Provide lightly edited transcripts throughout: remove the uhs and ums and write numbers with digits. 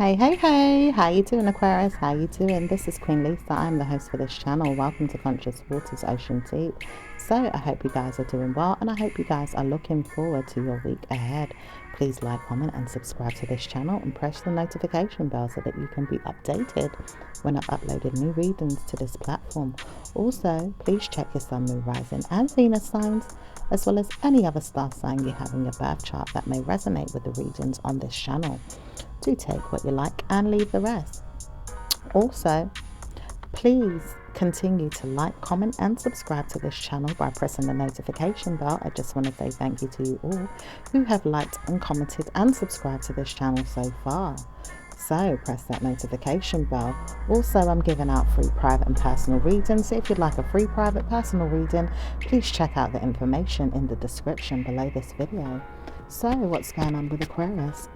Hey, how you doing, Aquarius? How you doing? This is Queen Lisa. I'm the host for this channel. Welcome to Conscious Waters Ocean Deep. So I hope you guys are doing well, and I hope you guys are looking forward to your week ahead. Please like, comment and subscribe to this channel and press the notification bell so that you can be updated when I upload new readings to this platform. Also, please check your sun, moon, rising and Venus signs, as well as any other star sign you have in your birth chart that may resonate with the readings on this channel. Do take what you like and leave the rest. Also, please continue to like, comment and subscribe to this channel by pressing the notification bell. I just want to say thank you to you all who have liked and commented and subscribed to this channel so far. So press that notification bell. Also, I'm giving out free private and personal readings. So if you'd like a free private personal reading, please check out the information in the description below this video. So what's going on with Aquarius?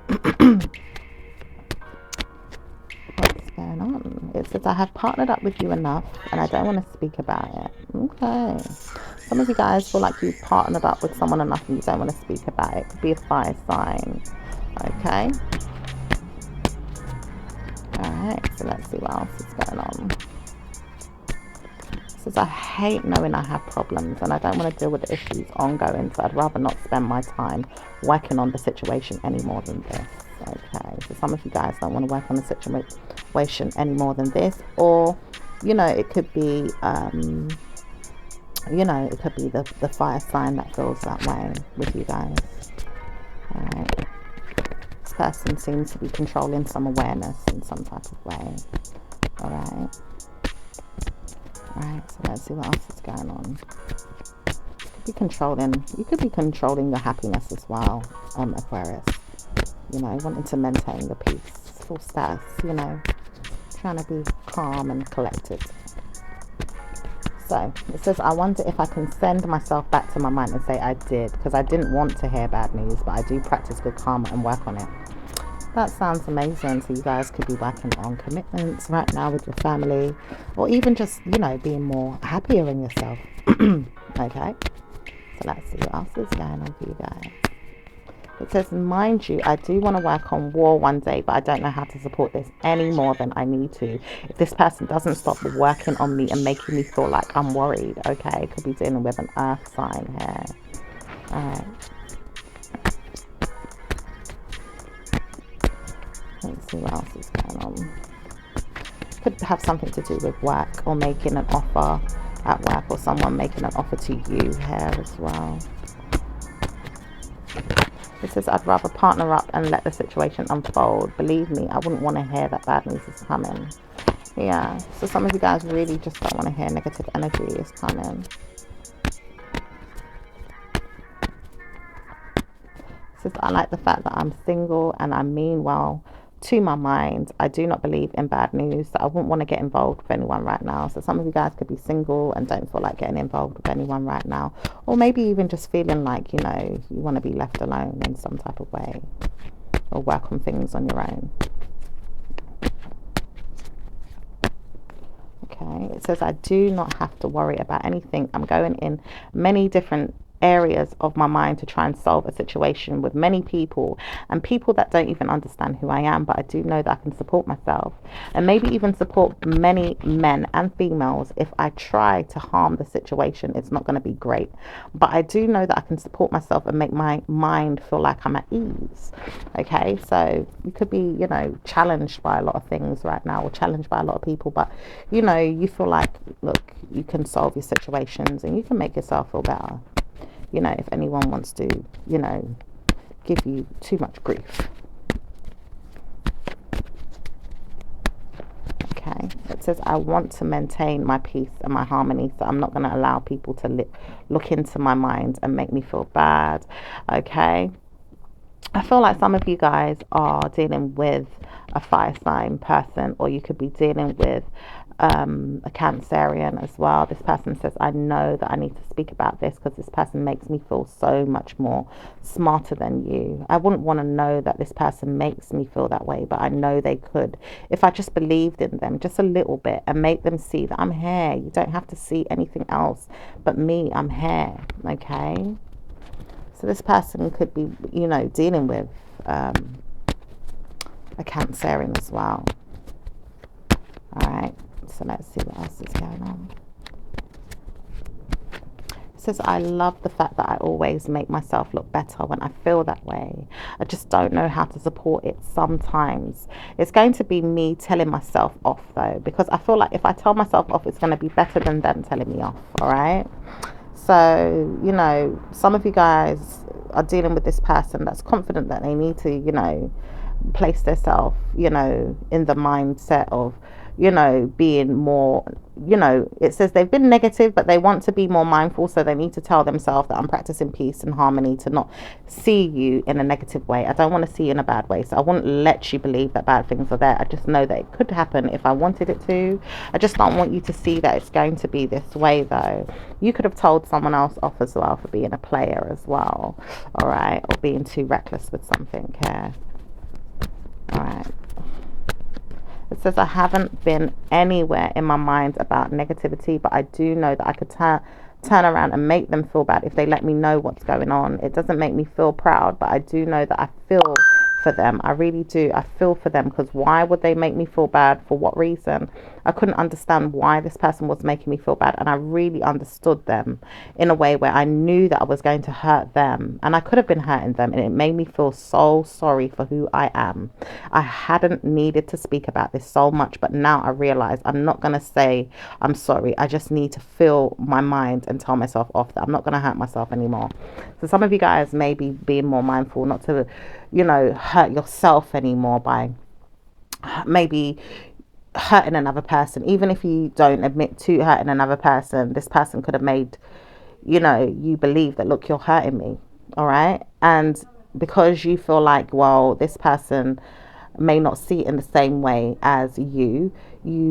What's going on? It says I have partnered up with you enough and I don't want to speak about it. Okay. Some of you guys feel like you've partnered up with someone enough and you don't want to speak about it. It could be a fire sign. Okay. Alright, so let's see what else is going on. It says I hate knowing I have problems and I don't want to deal with the issues ongoing, so I'd rather not spend my time working on the situation any more than this. Okay, so some of you guys don't want to work on the situation any more than this, or it could be it could be the fire sign that feels that way with you guys. All right, this person seems to be controlling some awareness in some type of way. All right, so let's see what else is going on. You could be controlling your happiness as well, Aquarius. Wanting to maintain the peaceful status, trying to be calm and collected. So it says, I wonder if I can send myself back to my mind and say I did, because I didn't want to hear bad news, but I do practice good karma and work on it. That sounds amazing. So you guys could be working on commitments right now with your family, or even just, being more happier in yourself. Okay, so let's see what else is going on for you guys. It says, mind you, I do want to work on war one day, but I don't know how to support this any more than I need to. If this person doesn't stop working on me and making me feel like I'm worried, okay, could be dealing with an earth sign here. Alright. Let's see what else is going on. Could have something to do with work or making an offer at work, or someone making an offer to you here as well. It says, I'd rather partner up and let the situation unfold. Believe me, I wouldn't want to hear that bad news is coming. Yeah, so some of you guys really just don't want to hear negative energy is coming. It says, I like the fact that I'm single and I mean well to my mind. I do not believe in bad news, so I wouldn't want to get involved with anyone right now. So some of you guys could be single and don't feel like getting involved with anyone right now, or maybe even just feeling like you want to be left alone in some type of way, or work on things on your own. Okay, it says I do not have to worry about anything. I'm going in many different areas of my mind to try and solve a situation with many people, and people that don't even understand who I am, but I do know that I can support myself and maybe even support many men and females. If I try to harm the situation, it's not going to be great, but I do know that I can support myself and make my mind feel like I'm at ease. Okay, so you could be challenged by a lot of things right now, or challenged by a lot of people, but you feel like, look, you can solve your situations and you can make yourself feel better. If anyone wants to, give you too much grief. Okay, it says, I want to maintain my peace and my harmony, so I'm not going to allow people to look into my mind and make me feel bad. Okay, I feel like some of you guys are dealing with a fire sign person, or you could be dealing with a Cancerian as well. This person says, I know that I need to speak about this because this person makes me feel so much more smarter than you. I wouldn't want to know that this person makes me feel that way, but I know they could if I just believed in them just a little bit and make them see that I'm here. You don't have to see anything else but me. I'm here. Okay, so this person could be dealing with a Cancerian as well. All right, so let's see what else is going on. It says, I love the fact that I always make myself look better when I feel that way. I just don't know how to support it sometimes. It's going to be me telling myself off though, because I feel like if I tell myself off, it's going to be better than them telling me off. All right. So, you know, some of you guys are dealing with this person that's confident that they need to, you know, place themselves, you know, in the mindset of, you know, being more, you know, it says they've been negative, but they want to be more mindful. So they need to tell themselves that I'm practicing peace and harmony to not see you in a negative way. I don't want to see you in a bad way. So I wouldn't let you believe that bad things are there. I just know that it could happen if I wanted it to. I just don't want you to see that it's going to be this way though. You could have told someone else off as well for being a player as well. All right. Or being too reckless with something here. All right. It says, I haven't been anywhere in my mind about negativity, but I do know that I could turn around and make them feel bad if they let me know what's going on. It doesn't make me feel proud, but I do know that I feel for them. I really do. I feel for them, because why would they make me feel bad? For what reason? I couldn't understand why this person was making me feel bad, and I really understood them in a way where I knew that I was going to hurt them, and I could have been hurting them, and it made me feel so sorry for who I am. I hadn't needed to speak about this so much, but now I realize I'm not going to say I'm sorry. I just need to fill my mind and tell myself off that I'm not going to hurt myself anymore. So some of you guys may be being more mindful not to, you know, hurt yourself anymore by maybe hurting another person. Even if you don't admit to hurting another person, this person could have made, you know, you believe that, look, you're hurting me. All right. And because you feel like, well, this person may not see it in the same way as you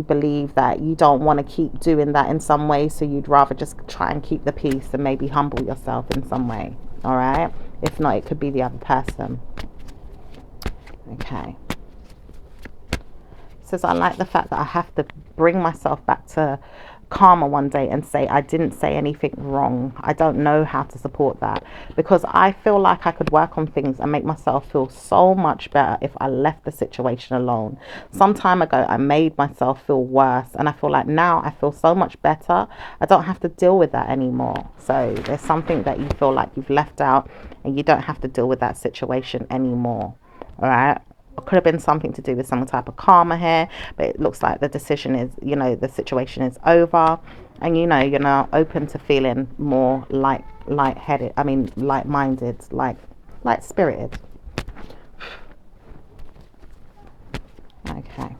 believe that you don't want to keep doing that in some way, so you'd rather just try and keep the peace and maybe humble yourself in some way. All right. If not, it could be the other person. Okay. Says, I like the fact that I have to bring myself back to karma one day and say I didn't say anything wrong. I don't know how to support that, because I feel like I could work on things and make myself feel so much better if I left the situation alone. Some time ago I made myself feel worse, and I feel like now I feel so much better. I don't have to deal with that anymore. So there's something that you feel like you've left out, and you don't have to deal with that situation anymore. All right. It could have been something to do with some type of karma here, but it looks like the decision is, you know, the situation is over, and you know, you're now open to feeling more light-headed. I mean, light-minded, light-spirited. Okay.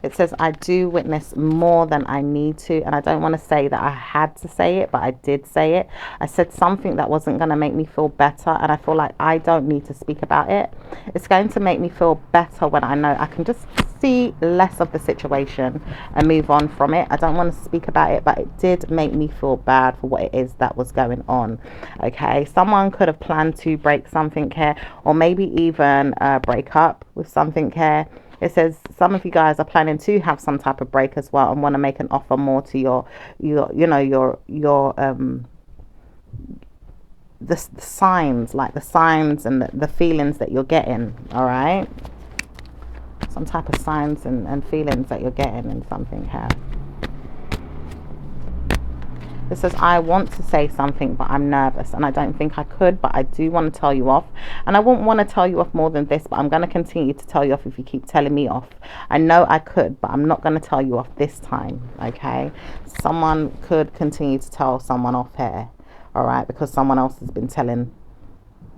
It says, I do witness more than I need to. And I don't want to say that I had to say it, but I did say it. I said something that wasn't going to make me feel better. And I feel like I don't need to speak about it. It's going to make me feel better when I know I can just see less of the situation and move on from it. I don't want to speak about it, but it did make me feel bad for what it is that was going on. Okay. Someone could have planned to break something here, or maybe even break up with something here. It says some of you guys are planning to have some type of break as well, and want to make an offer more to your the signs, like the signs and the feelings that you're getting. All right, some type of signs and feelings that you're getting in something here. It says, I want to say something, but I'm nervous and I don't think I could, but I do want to tell you off. And I wouldn't want to tell you off more than this, but I'm going to continue to tell you off if you keep telling me off. I know I could, but I'm not going to tell you off this time. Okay. Someone could continue to tell someone off here. All right. Because someone else has been telling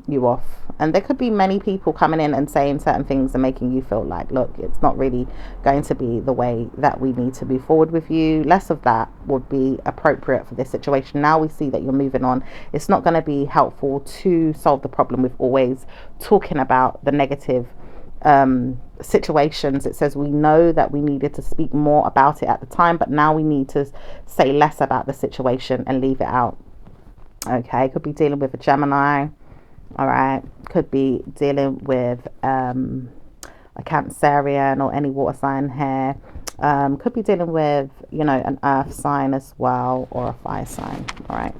you off, and there could be many people coming in and saying certain things and making you feel like, look, it's not really going to be the way that we need to move forward with you. Less of that would be appropriate for this situation. Now we see that you're moving on. It's not going to be helpful to solve the problem with always talking about the negative situations. It says we know that we needed to speak more about it at the time, but now we need to say less about the situation and leave it out. Okay, could be dealing with a Gemini. All right, could be dealing with a Cancerian or any water sign here. Could be dealing with, you know, an earth sign as well, or a fire sign. All right.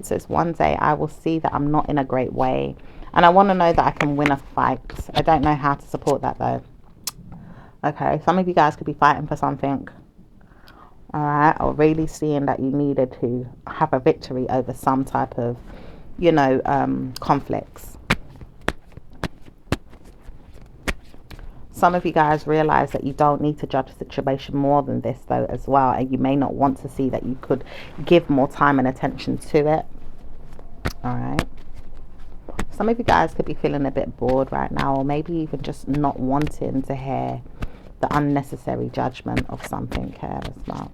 It says, one day I will see that I'm not in a great way. And I want to know that I can win a fight. I don't know how to support that though. Okay, some of you guys could be fighting for something. Alright, or really seeing that you needed to have a victory over some type of, you know, conflicts. Some of you guys realize that you don't need to judge the situation more than this though as well, and you may not want to see that you could give more time and attention to it. Alright. Some of you guys could be feeling a bit bored right now, or maybe even just not wanting to hear the unnecessary judgment of something here as well.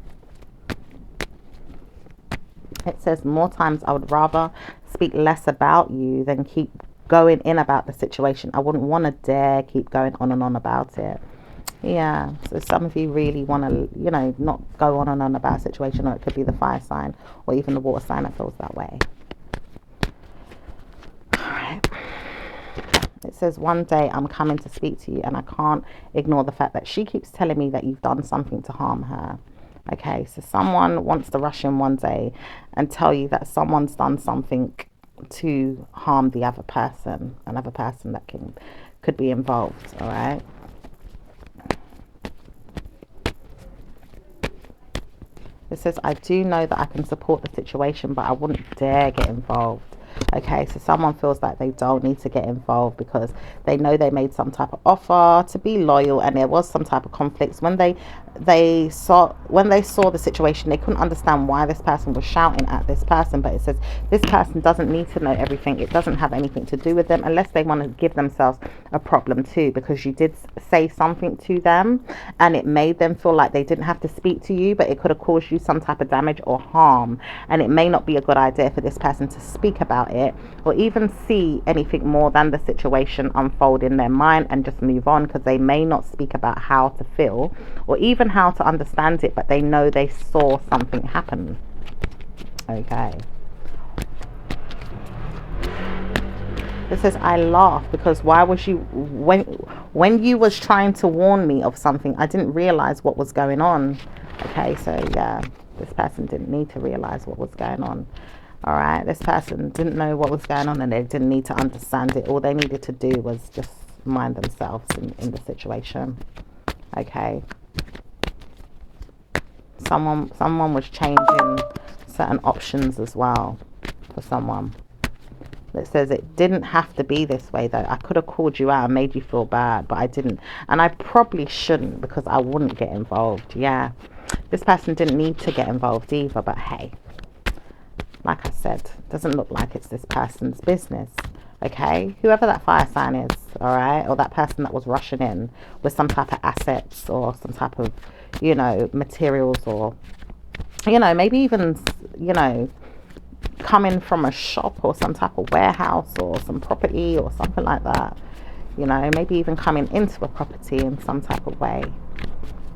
It says, more times I would rather speak less about you than keep going in about the situation. I wouldn't want to dare keep going on and on about it. Yeah, so some of you really want to, you know, not go on and on about a situation, or it could be the fire sign or even the water sign that feels that way. Alright. It says, one day I'm coming to speak to you and I can't ignore the fact that she keeps telling me that you've done something to harm her. Okay, so someone wants to rush in one day and tell you that someone's done something to harm the other person, another person that could be involved. All right. It says, I do know that I can support the situation, but I wouldn't dare get involved. Okay, so someone feels like they don't need to get involved because they know they made some type of offer to be loyal, and there was some type of conflicts when they saw the situation. They couldn't understand why this person was shouting at this person, but it says this person doesn't need to know everything. It doesn't have anything to do with them unless they want to give themselves a problem too, because you did say something to them and it made them feel like they didn't have to speak to you, but it could have caused you some type of damage or harm, and it may not be a good idea for this person to speak about it or even see anything more than the situation unfold in their mind and just move on, because they may not speak about how to feel or even how to understand it, but they know they saw something happen. Okay. It says, I laugh because why was you, when you was trying to warn me of something, I didn't realize what was going on. Okay, so yeah, this person didn't need to realize what was going on. All right, this person didn't know what was going on and they didn't need to understand it. All they needed to do was just mind themselves in the situation. Okay. Someone was changing certain options as well for someone. It says it didn't have to be this way though. I could have called you out and made you feel bad, but I didn't. And I probably shouldn't, because I wouldn't get involved. Yeah. This person didn't need to get involved either, but hey. Like I said, doesn't look like it's this person's business. Okay, whoever that fire sign is, all right, or that person that was rushing in with some type of assets or some type of, you know, materials, or, you know, maybe even, you know, coming from a shop or some type of warehouse or some property or something like that. You know, maybe even coming into a property in some type of way.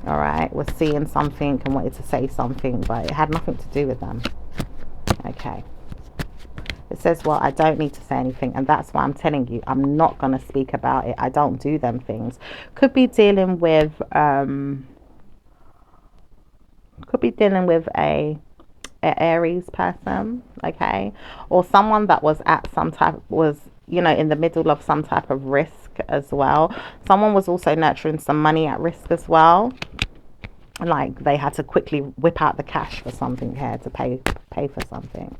All right, was seeing something and wanted to say something, but it had nothing to do with them. Okay. It says, well, I don't need to say anything, and that's why I'm telling you I'm not going to speak about it. I don't do them things. Could be dealing with a Aries person, okay, or someone that was at some type, was, you know, in the middle of some type of risk as well. Someone was also nurturing some money at risk as well, like they had to quickly whip out the cash for something here to pay for something.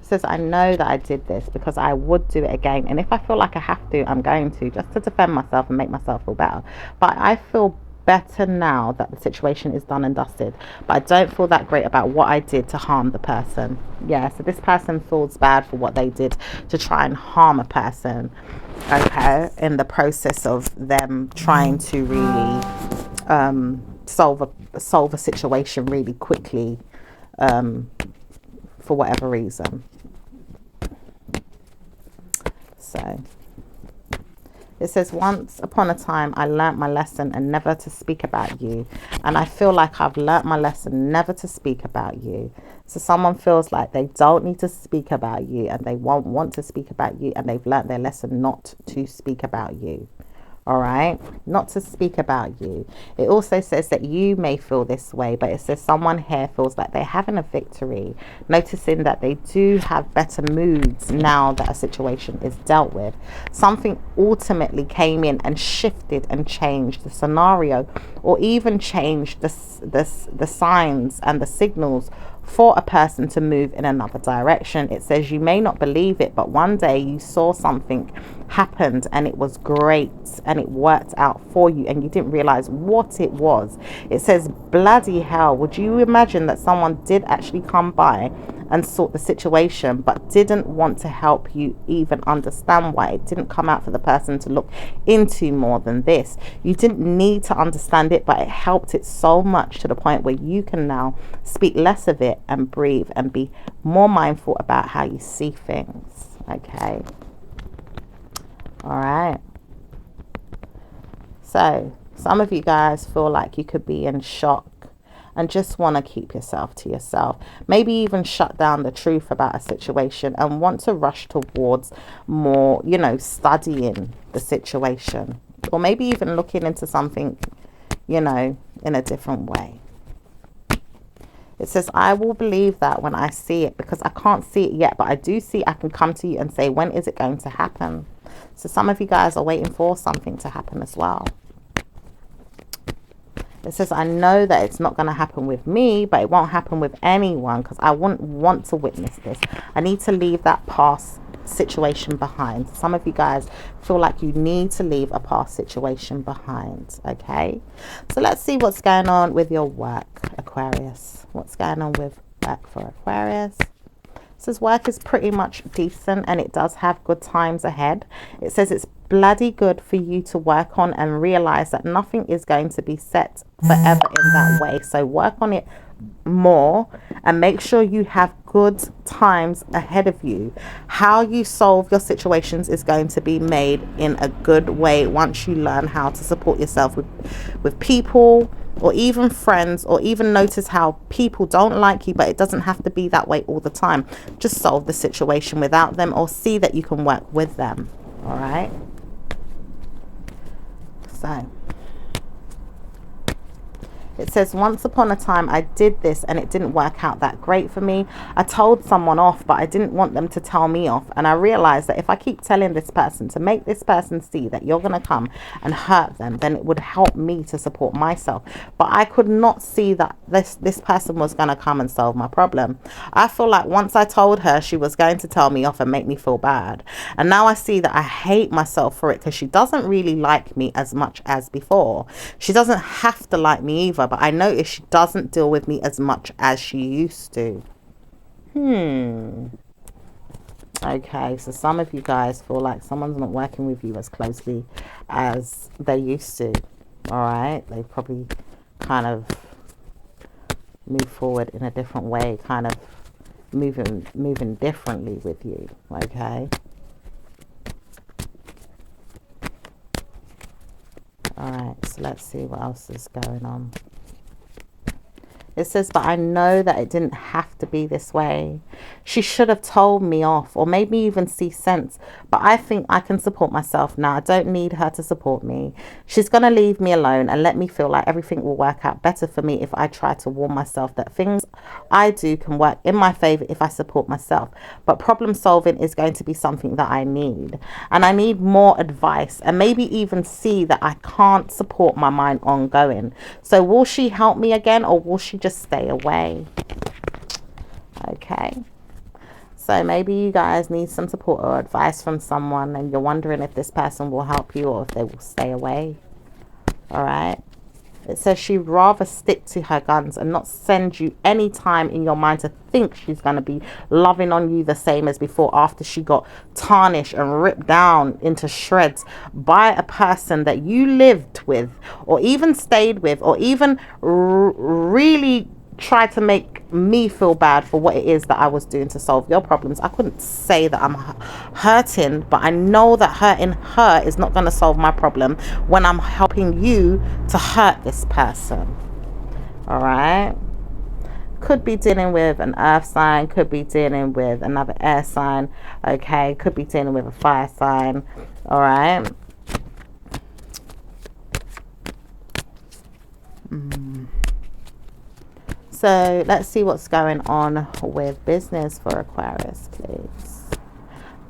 Says, I know that I did this because I would do it again, and if I feel like I have to, I'm going to, just to defend myself and make myself feel better. But I feel better now that the situation is done and dusted, but I don't feel that great about what I did to harm the person. Yeah, so this person feels bad for what they did to try and harm a person, okay, in the process of them trying to really solve a situation really quickly, for whatever reason. So it says, once upon a time I learnt my lesson and never to speak about you, and I feel like I've learnt my lesson never to speak about you. So someone feels like they don't need to speak about you and they won't want to speak about you, and they've learnt their lesson not to speak about you. all right? Not to speak about you. It also says that you may feel this way, but it says someone here feels like they're having a victory, noticing that they do have better moods now that a situation is dealt with. Something ultimately came in and shifted and changed the scenario, or even changed the signs and the signals for a person to move in another direction. It says you may not believe it, but one day you saw something happened and it was great and it worked out for you and you didn't realize what it was. It says, bloody hell, would you imagine that someone did actually come by and sort the situation, but didn't want to help you even understand why? It didn't come out for the person to look into more than this. You didn't need to understand it, but it helped it so much to the point where you can now speak less of it and breathe and be more mindful about how you see things. Okay. All right. So some of you guys feel like you could be in shock and just want to keep yourself to yourself. Maybe even shut down the truth about a situation and want to rush towards more, you know, studying the situation. Or maybe even looking into something, you know, in a different way. It says, I will believe that when I see it, because I can't see it yet, but I do see I can come to you and say, when is it going to happen? So some of you guys are waiting for something to happen as well. It says, I know that it's not going to happen with me, but it won't happen with anyone because I wouldn't want to witness this. I need to leave that past situation behind. Some of you guys feel like you need to leave a past situation behind. Okay, so let's see what's going on with your work, Aquarius. What's going on with work for Aquarius? It says work is pretty much decent and it does have good times ahead. It says it's bloody good for you to work on and realize that nothing is going to be set forever in that way. So work on it more and make sure you have good times ahead of you. How you solve your situations is going to be made in a good way once you learn how to support yourself with people, or even friends, or even notice how people don't like you, but it doesn't have to be that way all the time. Just solve the situation without them, or see that you can work with them. All right. So it says, once upon a time I did this and it didn't work out that great for me. I told someone off, but I didn't want them to tell me off. And I realized that if I keep telling this person to make this person see that you're going to come and hurt them, then it would help me to support myself. But I could not see that this person was going to come and solve my problem. I feel like once I told her, she was going to tell me off and make me feel bad. And now I see that I hate myself for it, because she doesn't really like me as much as before. She doesn't have to like me either, but I notice she doesn't deal with me as much as she used to. Okay, so some of you guys feel like someone's not working with you as closely as they used to. All right, they probably kind of move forward in a different way, kind of moving differently with you. Okay. All right, so let's see what else is going on. It says, but I know that it didn't have to be this way. She should have told me off, or made me even see sense. But I think I can support myself now. I don't need her to support me. She's going to leave me alone and let me feel like everything will work out better for me if I try to warn myself that things I do can work in my favor if I support myself. But problem solving is going to be something that I need. And I need more advice, and maybe even see that I can't support my mind ongoing. So will she help me again, or will she just stay away? Okay, so maybe you guys need some support or advice from someone, and you're wondering if this person will help you or if they will stay away. All right, it says she'd rather stick to her guns and not send you any time in your mind to think she's going to be loving on you the same as before, after she got tarnished and ripped down into shreds by a person that you lived with, or even stayed with, or even really tried to make me feel bad for what it is that I was doing to solve your problems. I couldn't say that I'm hurting, but I know that hurting her is not going to solve my problem when I'm helping you to hurt this person. All right, could be dealing with an earth sign, could be dealing with another air sign. Okay, could be dealing with a fire sign. All right, So let's see what's going on with business for Aquarius, please.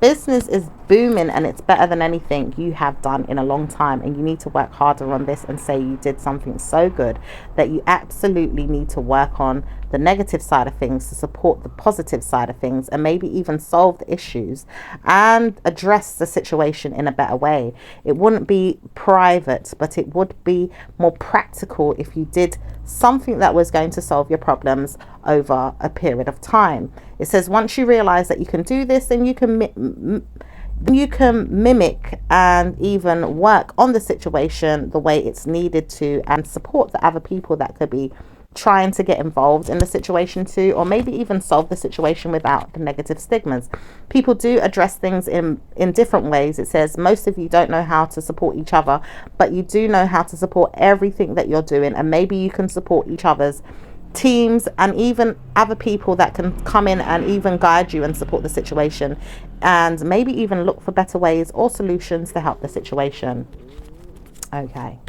Business is booming and it's better than anything you have done in a long time, and you need to work harder on this and say you did something so good that you absolutely need to work on the negative side of things to support the positive side of things, and maybe even solve the issues and address the situation in a better way. It wouldn't be private, but it would be more practical if you did something that was going to solve your problems over a period of time. It says once you realize that you can do this, then you can mimic and even work on the situation the way it's needed to, and support the other people that could be trying to get involved in the situation too, or maybe even solve the situation without the negative stigmas. People do address things in different ways. It says most of you don't know how to support each other, but you do know how to support everything that you're doing, and maybe you can support each other's teams and even other people that can come in and even guide you and support the situation, and maybe even look for better ways or solutions to help the situation. Okay.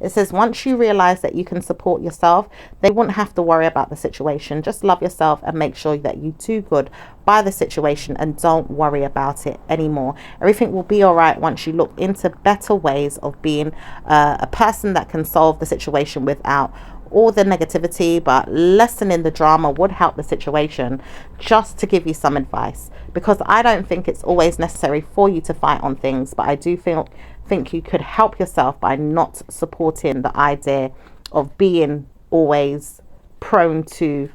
It says once you realize that you can support yourself, they wouldn't have to worry about the situation. Just love yourself and make sure that you do good by the situation and don't worry about it anymore. Everything will be all right once you look into better ways of being a person that can solve the situation without all the negativity, but lessening the drama would help the situation. Just to give you some advice, because I don't think it's always necessary for you to fight on things, but I do think you could help yourself by not supporting the idea of being always prone to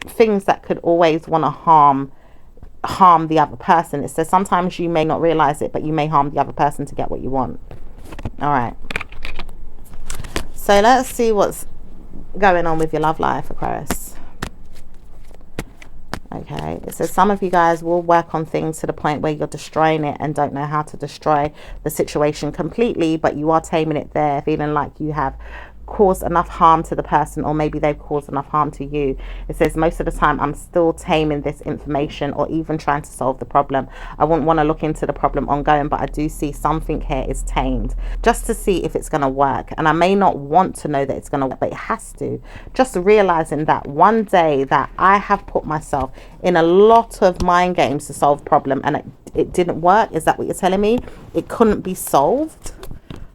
things that could always want to harm the other person. It says sometimes you may not realize it, but you may harm the other person to get what you want. All right, so let's see what's going on with your love life, Aquarius. Okay, it says some of you guys will work on things to the point where you're destroying it and don't know how to destroy the situation completely, but you are taming it there, feeling like you have caused enough harm to the person, or maybe they've caused enough harm to you. It says most of the time I'm still taming this information or even trying to solve the problem. I wouldn't want to look into the problem ongoing, but I do see something here is tamed just to see if it's going to work, and I may not want to know that it's going to work, but it has to. Just realizing that one day that I have put myself in a lot of mind games to solve problem and it didn't work. Is that what you're telling me? It couldn't be solved?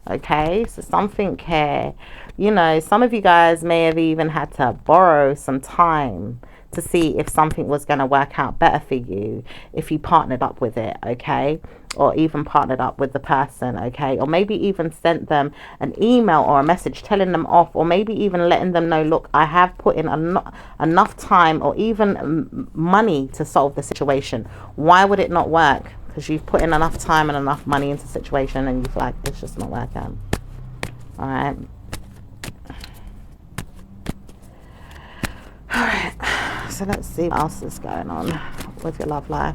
Okay, so something here, you know, some of you guys may have even had to borrow some time to see if something was going to work out better for you if you partnered up with it, okay, or even partnered up with the person, okay, or maybe even sent them an email or a message telling them off, or maybe even letting them know, look, I have put in enough time or even money to solve the situation. Why would it not work? Because you've put in enough time and enough money into the situation and you've like, it's just not working. All right. All right. So let's see what else is going on with your love life.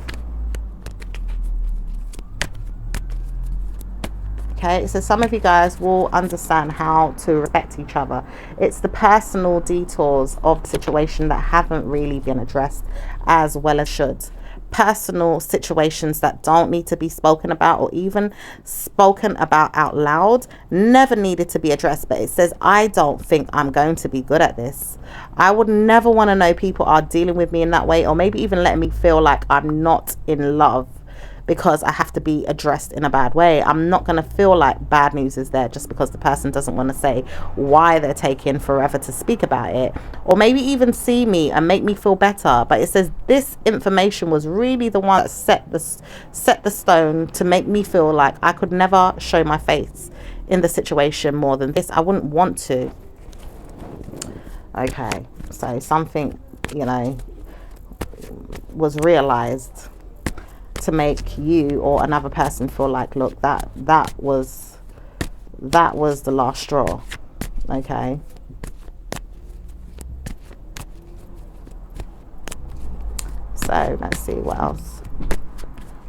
Okay, so some of you guys will understand how to respect each other. It's the personal details of the situation that haven't really been addressed as well as should. Personal situations that don't need to be spoken about or even spoken about out loud never needed to be addressed. But it says I don't think I'm going to be good at this. I would never want to know people are dealing with me in that way, or maybe even letting me feel like I'm not in love because I have to be addressed in a bad way. I'm not going to feel like bad news is there just because the person doesn't want to say why they're taking forever to speak about it, or maybe even see me and make me feel better. But it says this information was really the one that set the stone to make me feel like I could never show my face in the situation more than this. I wouldn't want to. Okay, so something, you know, was realized to make you or another person feel like, look, that was the last straw. Okay, so let's see what else.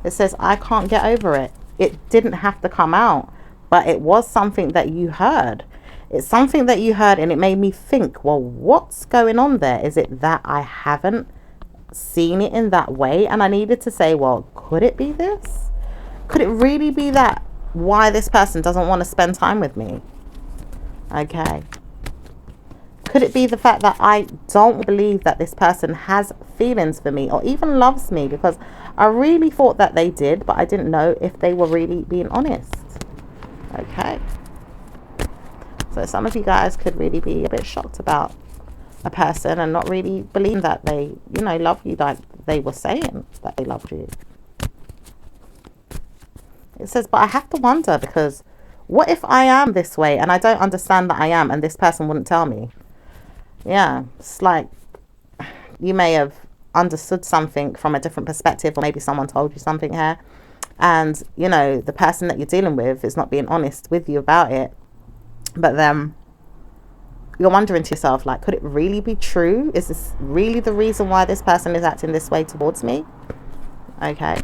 It says I can't get over it. It didn't have to come out, but it was something that you heard. It's something that you heard and it made me think, well, what's going on there? Is it that I haven't seen it in that way? And I needed to say, well, could it be this? Could it really be that why this person doesn't want to spend time with me? Okay. Could it be the fact that I don't believe that this person has feelings for me or even loves me? Because I really thought that they did, but I didn't know if they were really being honest. Okay. So some of you guys could really be a bit shocked about a person and not really believe that they, you know, love you like they were saying that they loved you. It says, but I have to wonder, because what if I am this way and I don't understand that I am, and this person wouldn't tell me? Yeah, it's like you may have understood something from a different perspective, or maybe someone told you something here, and you know the person that you're dealing with is not being honest with you about it, but then you're wondering to yourself, like, could it really be true? Is this really the reason why this person is acting this way towards me? Okay.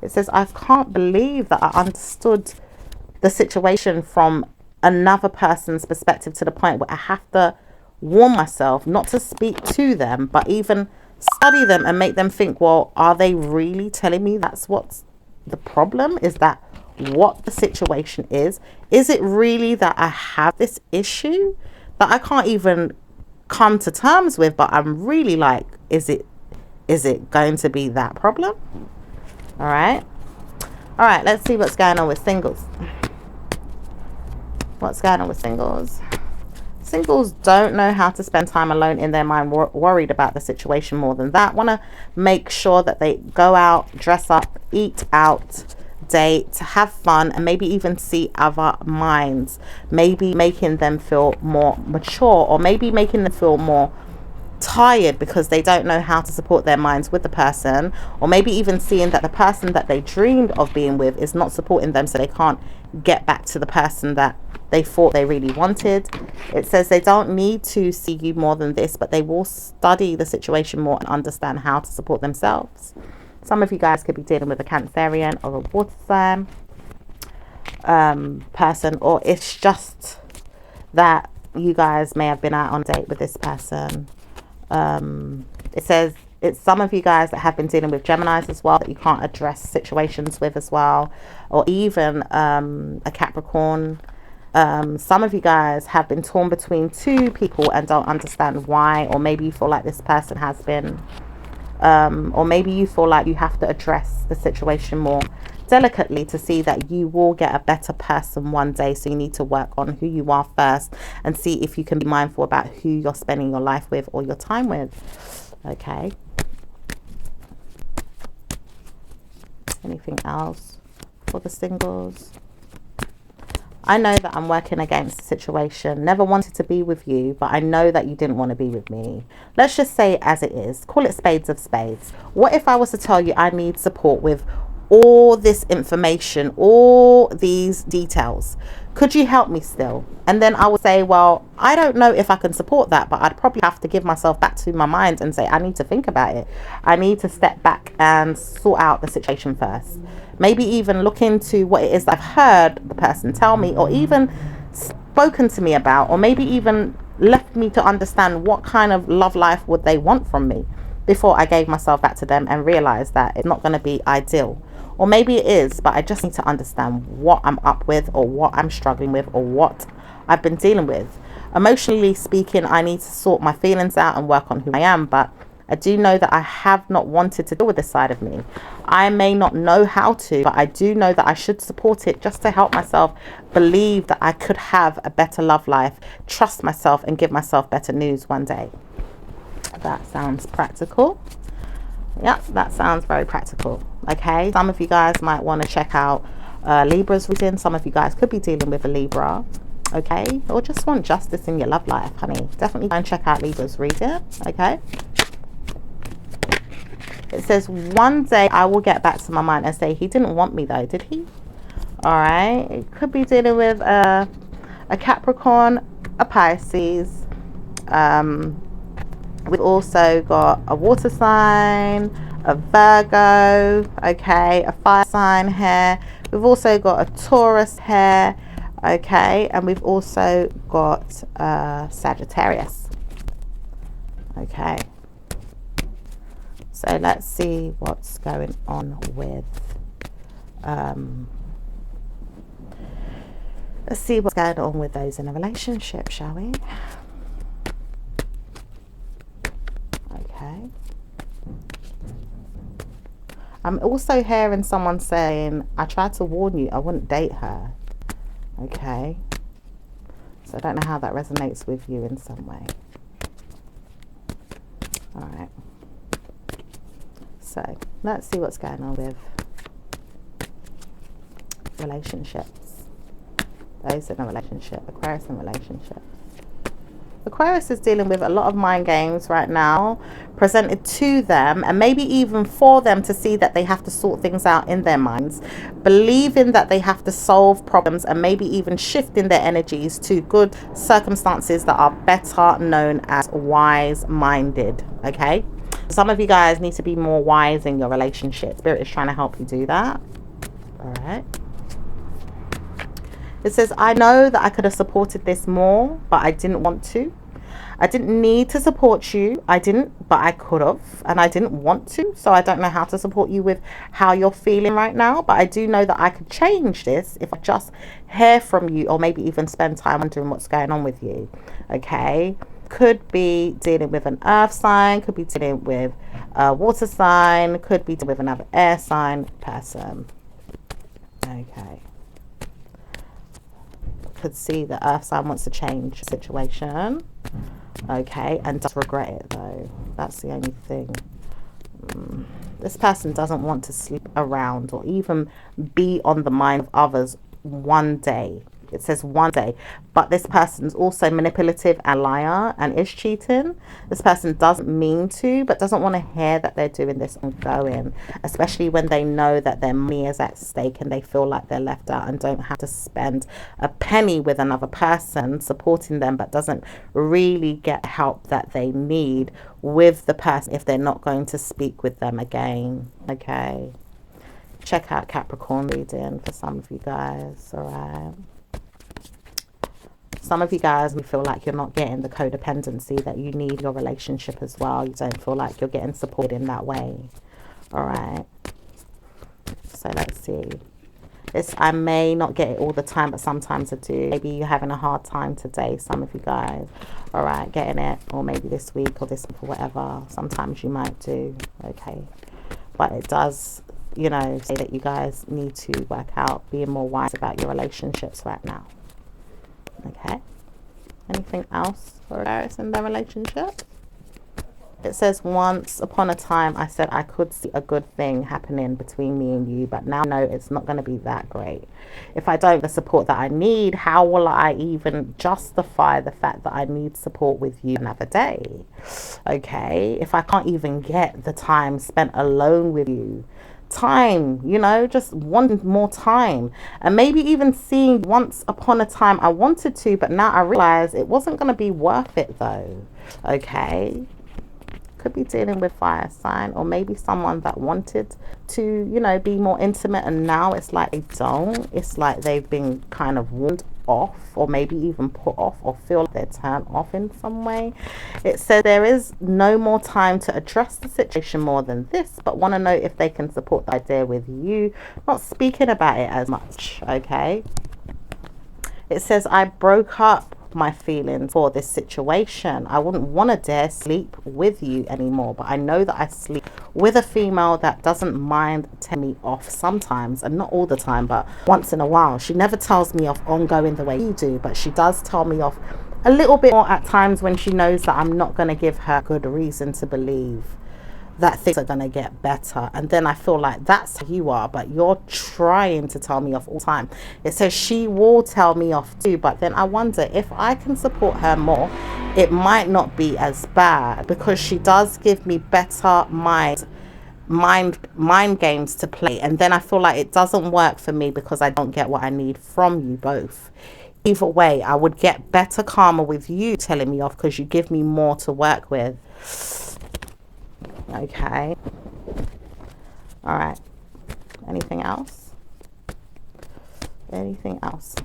It says, I can't believe that I understood the situation from another person's perspective to the point where I have to warn myself not to speak to them, but even study them and make them think, well, are they really telling me that's what's the problem? Is that what the situation is? Is it really that I have this issue that I can't even come to terms with, but I'm really like, is it going to be that problem? All right, let's see what's going on with singles. What's going on with singles? Singles don't know how to spend time alone in their mind, worried about the situation more than that. Want to make sure that they go out, dress up, eat out, date, have fun, and maybe even see other minds. Maybe making them feel more mature, or maybe making them feel more tired because they don't know how to support their minds with the person, or maybe even seeing that the person that they dreamed of being with is not supporting them, so they can't get back to the person that they thought they really wanted. It says they don't need to see you more than this, but they will study the situation more and understand how to support themselves. Some of you guys could be dealing with a Cancerian or a water sign person, or it's just that you guys may have been out on a date with this person. It says it's some of you guys that have been dealing with Geminis as well, that you can't address situations with as well, or even a Capricorn. Some of you guys have been torn between two people and don't understand why, or maybe you feel like this person has been, or maybe you feel like you have to address the situation more delicately to see that you will get a better person one day. So you need to work on who you are first and see if you can be mindful about who you're spending your life with or your time with. Okay. Anything else for the singles? I know that I'm working against the situation. Never wanted to be with you, but I know that you didn't want to be with me. Let's just say it as it is. Call it spades of spades. What if I was to tell you I need support with all this information, all these details? Could you help me still? And then I would say, well, I don't know if I can support that, but I'd probably have to give myself back to my mind and say, I need to think about it. I need to step back and sort out the situation first. Maybe even look into what it is that I've heard the person tell me, or even spoken to me about, or maybe even left me to understand what kind of love life would they want from me before I gave myself back to them and realized that it's not going to be ideal. Or maybe it is, but I just need to understand what I'm up with, or what I'm struggling with, or what I've been dealing with. Emotionally speaking, I need to sort my feelings out and work on who I am, but I do know that I have not wanted to deal with this side of me. I may not know how to, but I do know that I should support it just to help myself believe that I could have a better love life, trust myself, and give myself better news one day. That sounds practical. Yeah, that sounds very practical. Okay, some of you guys might want to check out Libra's reading. Some of you guys could be dealing with a Libra. Okay, or just want justice in your love life, honey. Definitely go and check out Libra's reading. Okay. It says, one day I will get back to my mind and say, he didn't want me though, did he? All right. It could be dealing with a Capricorn, a Pisces. We've also got a water sign, a Virgo, okay, a fire sign here. We've also got a Taurus here, okay, and we've also got Sagittarius. Okay. So let's see what's going on with Let's see what's going on with those in a relationship, shall we? Okay. I'm also hearing someone saying, I tried to warn you, I wouldn't date her. Okay. So I don't know how that resonates with you in some way. All right. So let's see what's going on with relationships. Those in a relationship, Aquarius in relationship. Aquarius is dealing with a lot of mind games right now, presented to them and maybe even for them to see that they have to sort things out in their minds, believing that they have to solve problems and maybe even shifting their energies to good circumstances that are better known as wise-minded. Okay, some of you guys need to be more wise in your relationship. Spirit is trying to help you do that. All right. It says, I know that I could have supported this more, but I didn't want to. I didn't need to support you. I didn't, but I could have. And I didn't want to. So I don't know how to support you with how you're feeling right now. But I do know that I could change this if I just hear from you, or maybe even spend time wondering what's going on with you. Okay. Could be dealing with an earth sign. Could be dealing with a water sign. Could be dealing with another air sign person. Okay. Could see the earth sign wants to change the situation, okay, and does regret it though. That's the only thing. This person doesn't want to sleep around or even be on the mind of others one day. It says one day, but this person's also manipulative and liar and is cheating. This person doesn't mean to, but doesn't want to hear that they're doing this ongoing, especially when they know that their money is at stake and they feel like they're left out and don't have to spend a penny with another person supporting them, but doesn't really get help that they need with the person if they're not going to speak with them again. Okay, check out Capricorn reading for some of you guys. All right. Some of you guys, we feel like you're not getting the codependency that you need in your relationship as well. You don't feel like you're getting support in that way. All right. So let's see. I may not get it all the time, but sometimes I do. Maybe you're having a hard time today, some of you guys. All right, getting it. Or maybe this week or this month or whatever. Sometimes you might do. Okay. But it does, you know, say that you guys need to work out being more wise about your relationships right now. Okay. Anything else for Aquarius in their relationship? It says, once upon a time I said I could see a good thing happening between me and you, but now I know it's not going to be that great. If I don't get the support that I need, how will I even justify the fact that I need support with you another day? Okay. If I can't even get the time spent alone with you, time, you know, just wanting more time, and maybe even seeing once upon a time I wanted to, but now I realize it wasn't going to be worth it though. Okay, could be dealing with fire sign, or maybe someone that wanted to, you know, be more intimate and now it's like they don't. It's like they've been kind of warned off, or maybe even put off, or feel like they're turned off in some way. It says there is no more time to address the situation more than this, but want to know if they can support the idea with you not speaking about it as much. Okay, it says I broke up my feelings for this situation. I wouldn't want to dare sleep with you anymore, but I know that I sleep with a female that doesn't mind telling me off sometimes, and not all the time, but once in a while. She never tells me off ongoing the way you do, but she does tell me off a little bit more at times when she knows that I'm not going to give her good reason to believe that things are going to get better. And then I feel like that's how you are, but you're trying to tell me off all the time. It says she will tell me off too, but then I wonder if I can support her more, it might not be as bad, because she does give me better mind games to play, and then I feel like it doesn't work for me because I don't get what I need from you both. Either way, I would get better karma with you telling me off because you give me more to work with. Okay. All right. Anything else? Anything else?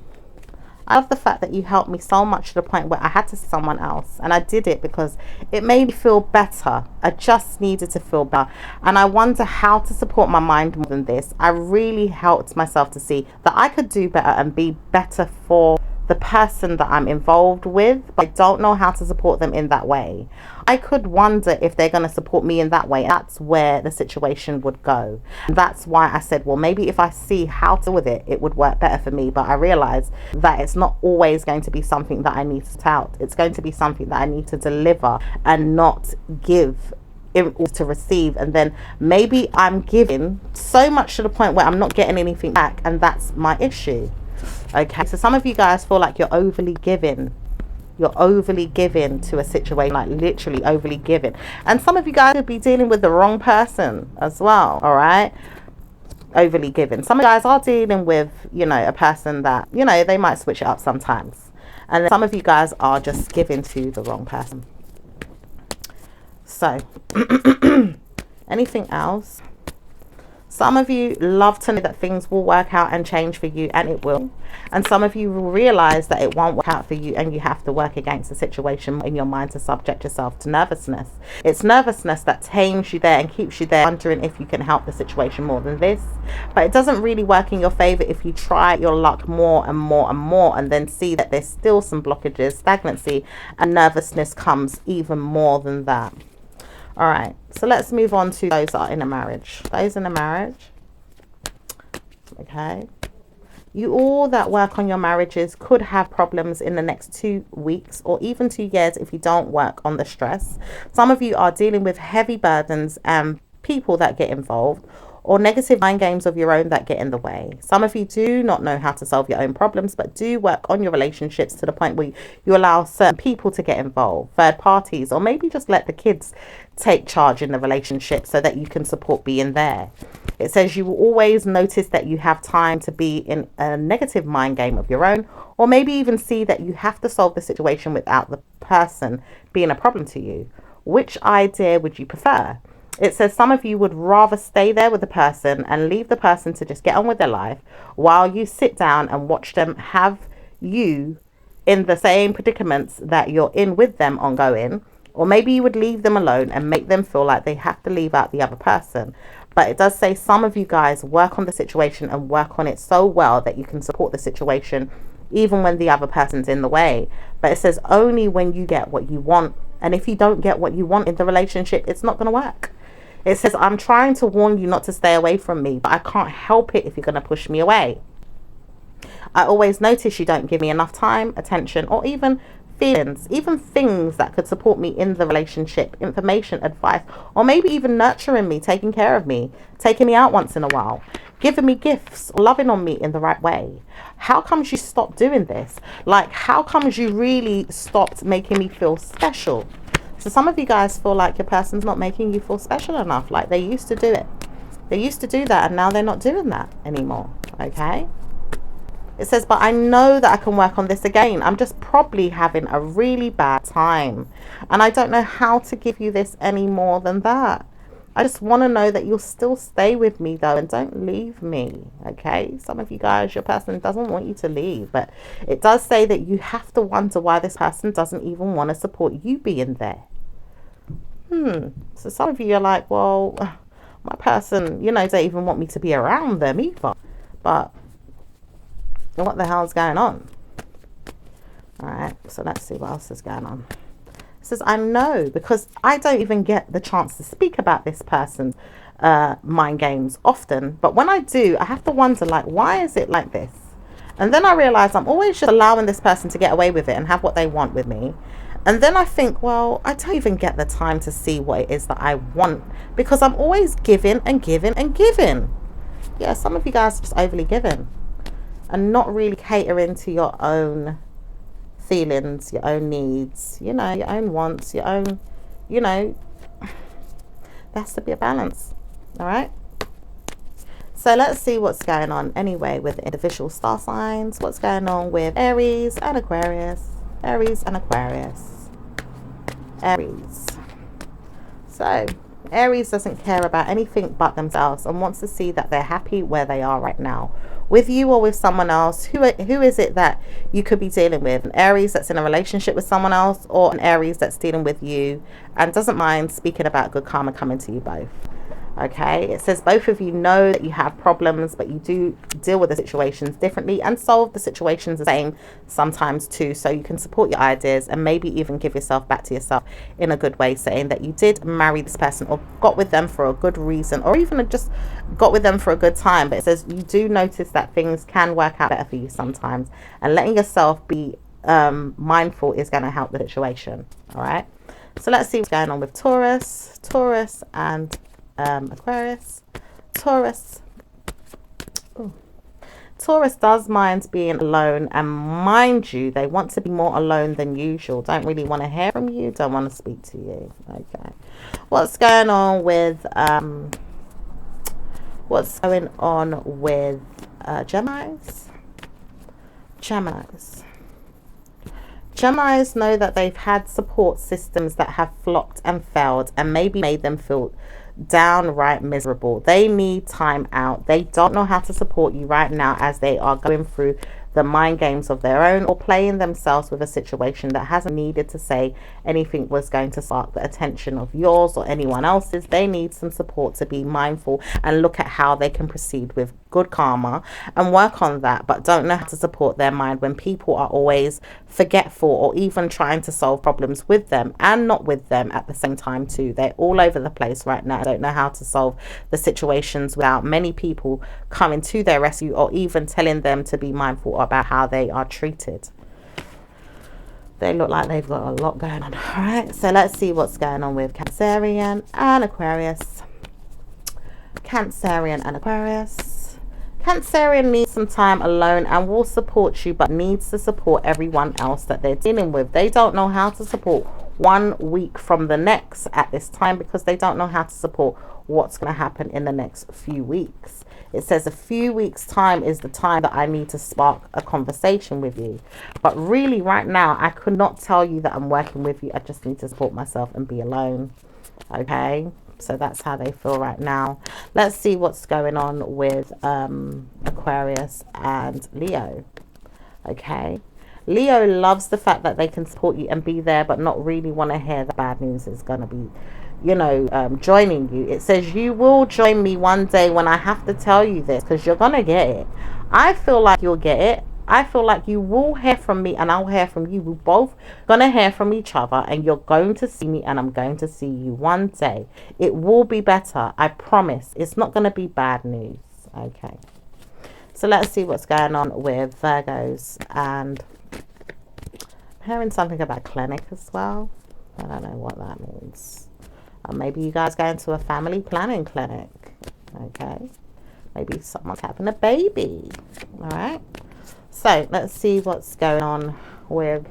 I love the fact that you helped me so much to the point where I had to see someone else, and I did it because it made me feel better. I just needed to feel better, and I wonder how to support my mind more than this. I really helped myself to see that I could do better and be better for the person that I'm involved with, but I don't know how to support them in that way. I could wonder if they're going to support me in that way. That's where the situation would go. And that's why I said, well, maybe if I see how to with it, it would work better for me. But I realize that it's not always going to be something that I need to tout. It's going to be something that I need to deliver and not give to receive. And then maybe I'm giving so much to the point where I'm not getting anything back, and that's my issue. Okay, so some of you guys feel like you're overly giving. You're overly giving to a situation, like literally overly giving. And some of you guys could be dealing with the wrong person as well, all right? Overly giving. Some of you guys are dealing with, you know, a person that, you know, they might switch it up sometimes. And then some of you guys are just giving to the wrong person. So, anything else? Some of you love to know that things will work out and change for you, and it will. And some of you will realize that it won't work out for you, and you have to work against the situation in your mind to subject yourself to nervousness. It's nervousness that tames you there and keeps you there wondering if you can help the situation more than this. But it doesn't really work in your favor if you try your luck more and more and more, and then see that there's still some blockages, stagnancy, and nervousness comes even more than that. All right, so let's move on to those that are in a marriage. Those in a marriage, okay. You all that work on your marriages could have problems in the next 2 weeks or even 2 years if you don't work on the stress. Some of you are dealing with heavy burdens and people that get involved, or negative mind games of your own that get in the way. Some of you do not know how to solve your own problems, but do work on your relationships to the point where you allow certain people to get involved, third parties, or maybe just let the kids take charge in the relationship so that you can support being there. It says you will always notice that you have time to be in a negative mind game of your own, or maybe even see that you have to solve the situation without the person being a problem to you. Which idea would you prefer? It says some of you would rather stay there with the person and leave the person to just get on with their life while you sit down and watch them have you in the same predicaments that you're in with them ongoing. Or maybe you would leave them alone and make them feel like they have to leave out the other person. But it does say some of you guys work on the situation and work on it so well that you can support the situation even when the other person's in the way. But it says only when you get what you want. And if you don't get what you want in the relationship, it's not going to work. It says, I'm trying to warn you not to stay away from me, but I can't help it if you're going to push me away. I always notice you don't give me enough time, attention, or even feelings, even things that could support me in the relationship, information, advice, or maybe even nurturing me, taking care of me, taking me out once in a while, giving me gifts, loving on me in the right way. How comes you stopped doing this? Like, how comes you really stopped making me feel special? So some of you guys feel like your person's not making you feel special enough, like they used to do it. They used to do that, and now they're not doing that anymore, okay? It says, but I know that I can work on this again. I'm just probably having a really bad time, and I don't know how to give you this any more than that. I just want to know that you'll still stay with me, though, and don't leave me, okay? Some of you guys, your person doesn't want you to leave, but it does say that you have to wonder why this person doesn't even want to support you being there. So some of you are like, well, my person, you know, don't even want me to be around them either. But what the hell's going on? All right, so let's see what else is going on. It says, I know, because I don't even get the chance to speak about this person's mind games often. But when I do, I have to wonder, like, why is it like this? And then I realize I'm always just allowing this person to get away with it and have what they want with me. And then I think, well, I don't even get the time to see what it is that I want, because I'm always giving and giving and giving. Yeah, some of you guys are just overly giving and not really catering to your own feelings, your own needs, you know, your own wants, your own, you know, there has to be a balance. All right. So let's see what's going on anyway with individual star signs. What's going on with Aries and Aquarius? Aries and Aquarius. Aries. So Aries doesn't care about anything but themselves and wants to see that they're happy where they are right now, with you or with someone else. Who is it that you could be dealing with? An Aries that's in a relationship with someone else, or an Aries that's dealing with you and doesn't mind speaking about good karma coming to you both. Okay, it says both of you know that you have problems, but you do deal with the situations differently and solve the situations the same sometimes too. So you can support your ideas and maybe even give yourself back to yourself in a good way, saying that you did marry this person or got with them for a good reason, or even just got with them for a good time. But it says you do notice that things can work out better for you sometimes, and letting yourself be mindful is going to help the situation. All right, so let's see what's going on with Taurus and Aquarius. Taurus. Ooh. Taurus does mind being alone, and mind you, they want to be more alone than usual. Don't really want to hear from you, don't want to speak to you. Okay, what's going on with Geminis know that they've had support systems that have flopped and failed and maybe made them feel downright miserable. They need time out. They don't know how to support you right now as they are going through the mind games of their own or playing themselves with a situation that hasn't needed to say anything was going to spark the attention of yours or anyone else's. They need some support to be mindful and look at how they can proceed with good karma and work on that, but don't know how to support their mind when people are always forgetful or even trying to solve problems with them and not with them at the same time too. They're all over the place right now. Don't know how to solve the situations without many people coming to their rescue or even telling them to be mindful about how they are treated. They look like they've got a lot going on. All right, so let's see what's going on with Cancerian and Aquarius. Cancerian and Aquarius. Cancerian needs some time alone and will support you, but needs to support everyone else that they're dealing with. They don't know how to support 1 week from the next at this time because they don't know how to support what's going to happen in the next few weeks. It says a few weeks time is the time that I need to spark a conversation with you. But really right now, I could not tell you that I'm working with you. I just need to support myself and be alone. Okay, so that's how they feel right now. Let's see what's going on with Aquarius and Leo. Okay, Leo loves the fact that they can support you and be there, but not really want to hear the bad news is going to be, you know, joining you. It says you will join me one day when I have to tell you this, because you're going to get it. I feel like you'll get it. I feel like you will hear from me and I'll hear from you. We're both going to hear from each other, and you're going to see me and I'm going to see you one day. It will be better. I promise. It's not going to be bad news. Okay. So let's see what's going on with Virgos. And I'm hearing something about clinic as well. I don't know what that means. Maybe you guys go into a family planning clinic. Okay. Maybe someone's having a baby. All right. So let's see what's going on with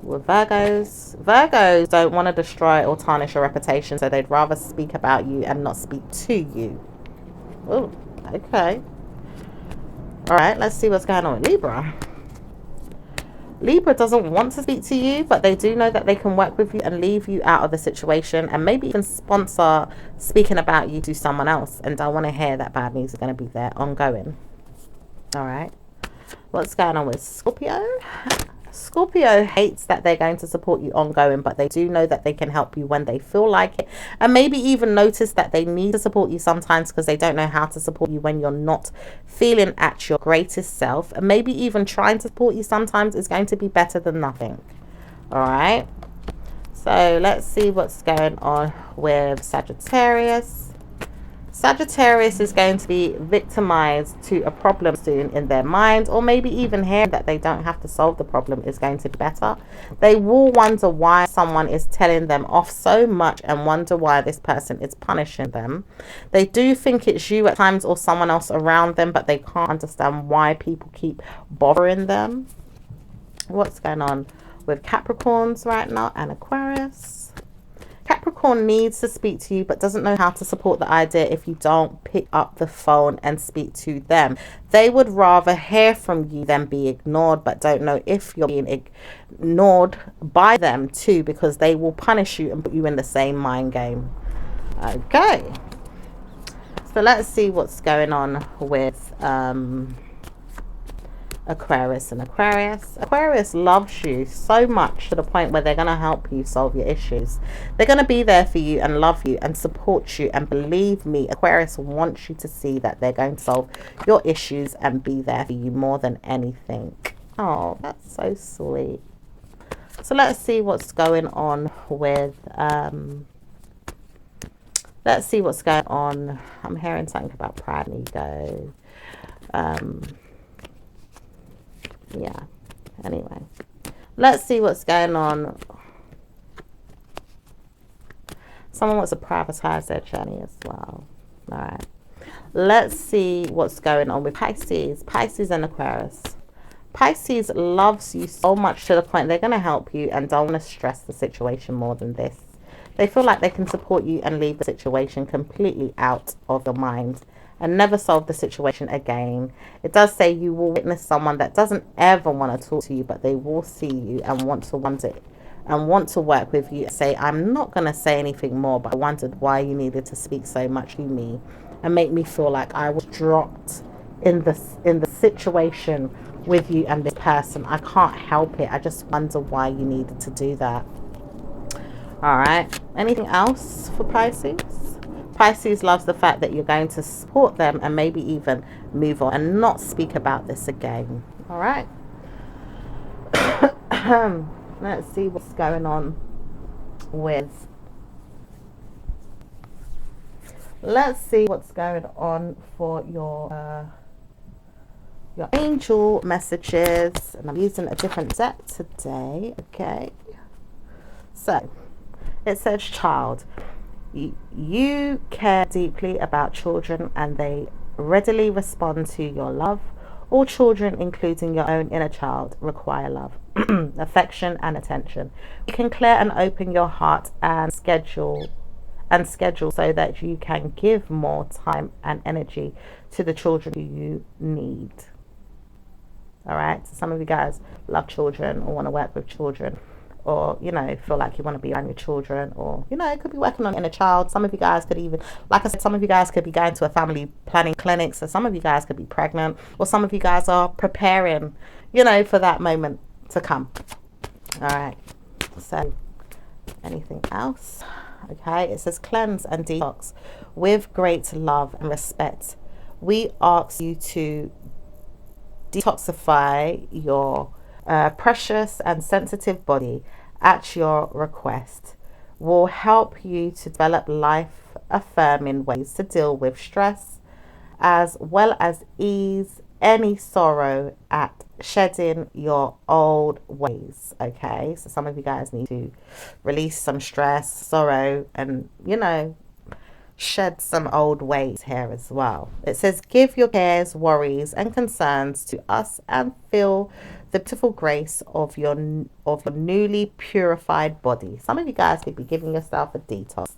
Virgos. Virgos don't want to destroy or tarnish your reputation, so they'd rather speak about you and not speak to you. Oh, okay. All right, let's see what's going on with Libra. Libra doesn't want to speak to you, but they do know that they can work with you and leave you out of the situation and maybe even sponsor speaking about you to someone else, and don't want to hear that bad news is going to be there ongoing. All right. What's going on with Scorpio? Scorpio hates that they're going to support you ongoing, but they do know that they can help you when they feel like it, and maybe even notice that they need to support you sometimes because they don't know how to support you when you're not feeling at your greatest self, and maybe even trying to support you sometimes is going to be better than nothing. All right, so let's see what's going on with Sagittarius. Sagittarius is going to be victimized to a problem soon in their mind, or maybe even hearing that they don't have to solve the problem is going to be better. They will wonder why someone is telling them off so much and wonder why this person is punishing them. They do think it's you at times or someone else around them, but they can't understand why people keep bothering them. What's going on with Capricorns right now and Aquarius? Capricorn needs to speak to you but doesn't know how to support the idea if you don't pick up the phone and speak to them. They would rather hear from you than be ignored, but don't know if you're being ignored by them too, because they will punish you and put you in the same mind game. Okay. So let's see what's going on with Aquarius and Aquarius. Aquarius loves you so much to the point where they're going to help you solve your issues. They're going to be there for you and love you and support you. And believe me, Aquarius wants you to see that they're going to solve your issues and be there for you more than anything. Oh, that's so sweet. So let's see what's going on with let's see what's going on. I'm hearing something about pride and ego. Yeah, anyway, let's see what's going on. Someone wants to privatize their journey as well. All right, let's see what's going on with Pisces and Aquarius. Pisces loves you so much to the point they're going to help you and don't want to stress the situation more than this. They feel like they can support you and leave the situation completely out of your mind and never solve the situation again. It does say you will witness someone that doesn't ever want to talk to you, but they will see you and want to work with you. Say, I'm not going to say anything more, but I wondered why you needed to speak so much to me and make me feel like I was dropped in the situation with you and this person. I can't help it. I just wonder why you needed to do that. All right, anything else for Pisces? Pisces loves the fact that you're going to support them and maybe even move on and not speak about this again. All right. Let's see what's going on with for your angel messages, and I'm using a different deck today. Okay, so it says, child, you care deeply about children and they readily respond to your love. All children, including your own inner child, require love, affection and attention. You can clear and open your heart and schedule so that you can give more time and energy to the children you need. All right, so some of you guys love children or want to work with children, or feel like you want to be around your children, or it could be working on inner child. Some of you guys could even, like I said, some of you guys could be going to a family planning clinic, so some of you guys could be pregnant, or some of you guys are preparing for that moment to come. All right, so anything else? Okay, it says, cleanse and detox with great love and respect. We ask you to detoxify your precious and sensitive body at your request. Will help you to develop life affirming ways to deal with stress, as well as ease any sorrow at shedding your old ways. Okay, so some of you guys need to release some stress, sorrow, and shed some old ways here as well. It says, give your cares, worries and concerns to us and feel the beautiful grace of your newly purified body. Some of you guys could be giving yourself a detox,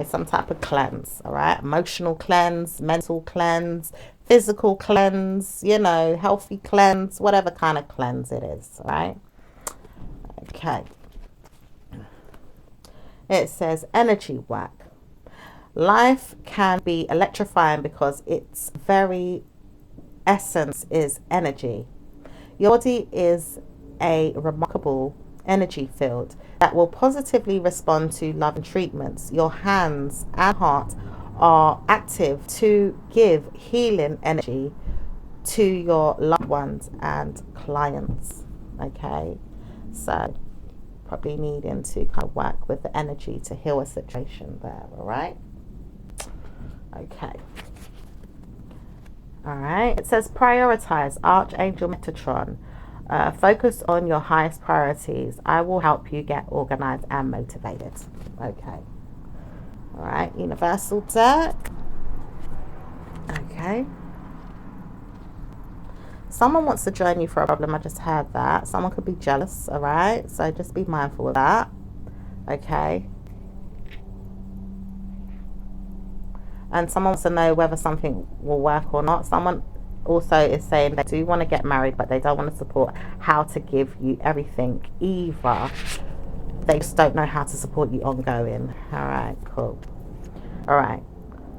some type of cleanse. All right, emotional cleanse, mental cleanse, physical cleanse, healthy cleanse, whatever kind of cleanse it is. All right, okay. It says, energy work. Life can be electrifying because its very essence is energy. Your body is a remarkable energy field that will positively respond to love and treatments. Your hands and heart are active to give healing energy to your loved ones and clients. Okay, so probably needing to kind of work with the energy to heal a situation there. All right. Okay. All right. It says, prioritize Archangel Metatron. Focus on your highest priorities. I will help you get organized and motivated. Okay. All right. Universal deck. Okay. Someone wants to join you for a problem. I just heard that. Someone could be jealous. All right. So just be mindful of that. Okay. And someone wants to know whether something will work or not. Someone also is saying they do want to get married, but they don't want to support how to give you everything either. They just don't know how to support you ongoing. All right, cool. All right.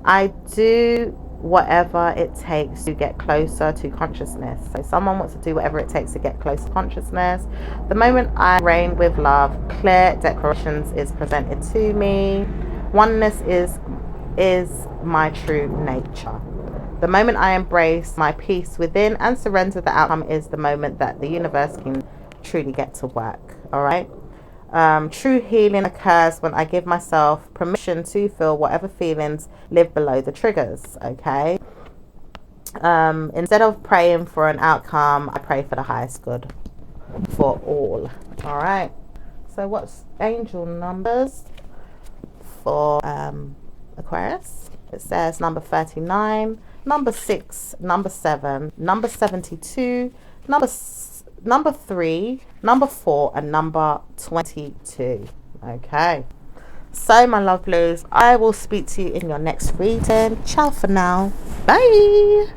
I do whatever it takes to get closer to consciousness. So someone wants to do whatever it takes to get closer to consciousness. The moment I reign with love, clear declarations is presented to me. Oneness is my true nature. The moment I embrace my peace within and surrender the outcome is the moment that the universe can truly get to work. All right. True healing occurs when I give myself permission to feel whatever feelings live below the triggers. Okay. Instead of praying for an outcome, I pray for the highest good for all. All right. So, what's angel numbers for Aquarius? It says number 39, number 6, number 7, number 72, number 3, number 4, and number 22. Okay. So, my lovelies, I will speak to you in your next reading. Ciao for now. Bye.